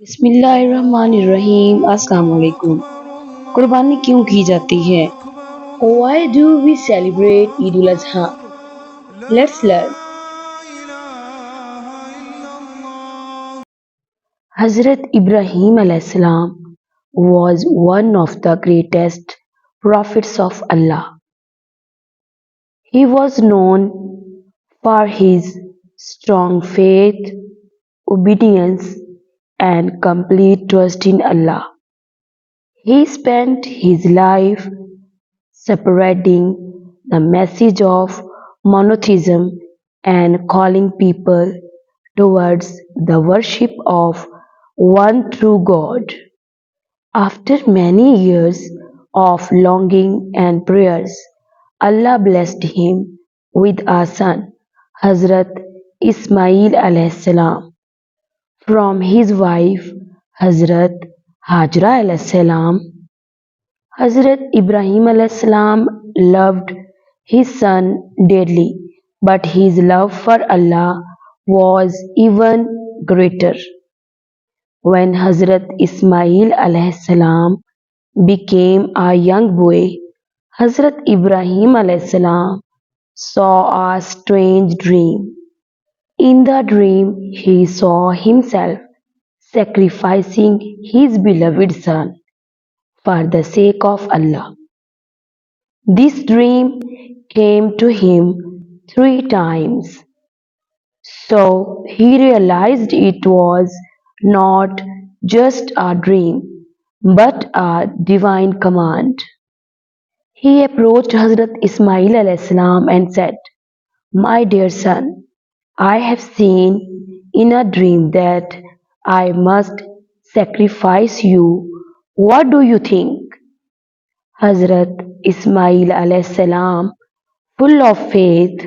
बिस्मिल्लाहिर्रहमानिर्रहीम अस्सलाम वालेकुम। कुर्बानी क्यों की जाती है? Why do we celebrate Eid ul-Adha? Let's learn. Hazrat Ibrahim alayhis salam was one of the greatest prophets of Allah. He was known for his strong faith, obedience, and complete trust in Allah. He spent his life separating the message of monotheism and calling people towards the worship of one true God. After many years of longing and prayers, Allah blessed him with a son, Hazrat Ismail alayhis salam, from his wife Hazrat Hajra alayhis salam. Hazrat Ibrahim alayhis salam loved his son dearly, but his love for Allah was even greater. When Hazrat Ismail alayhis salam became a young boy, Hazrat Ibrahim alayhis salam saw a strange dream. In the dream, he saw himself sacrificing his beloved son for the sake of Allah. This dream came to him 3 times, so he realized it was not just a dream but a divine command. He approached Hazrat Ismail alayhis salam and said, "My dear son, I have seen in a dream that I must sacrifice you. What do you think?" Hazrat Ismail alayhis salam, full of faith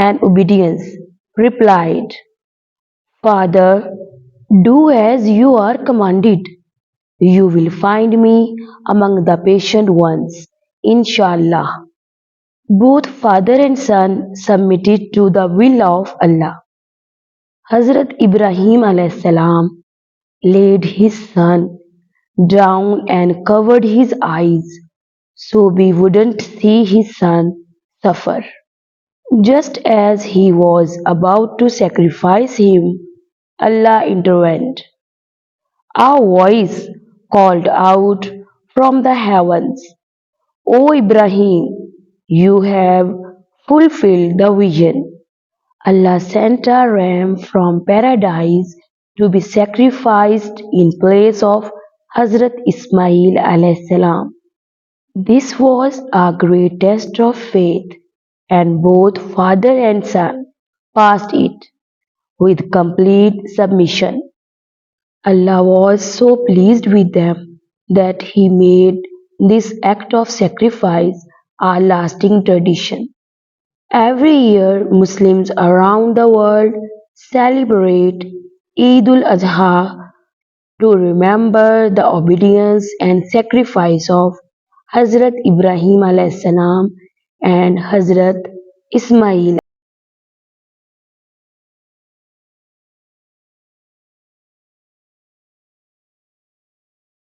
and obedience, replied, "Father, do as you are commanded. You will find me among the patient ones, inshallah." Both father and son submitted to the will of Allah. Hazrat Ibrahim alayhis salam laid his son down and covered his eyes so we wouldn't see his son suffer. Just as he was about to sacrifice him, Allah intervened. A voice called out from the heavens, "O Ibrahim, you have fulfilled the vision." Allah sent a ram from paradise to be sacrificed in place of Hazrat Ismail alayhis salam. This was a great test of faith, and both father and son passed it with complete submission. Allah was so pleased with them that He made this act of sacrifice a lasting tradition. Every year, Muslims around the world celebrate Eid ul Adha to remember the obedience and sacrifice of Hazrat Ibrahim alayhis salam and Hazrat Ismail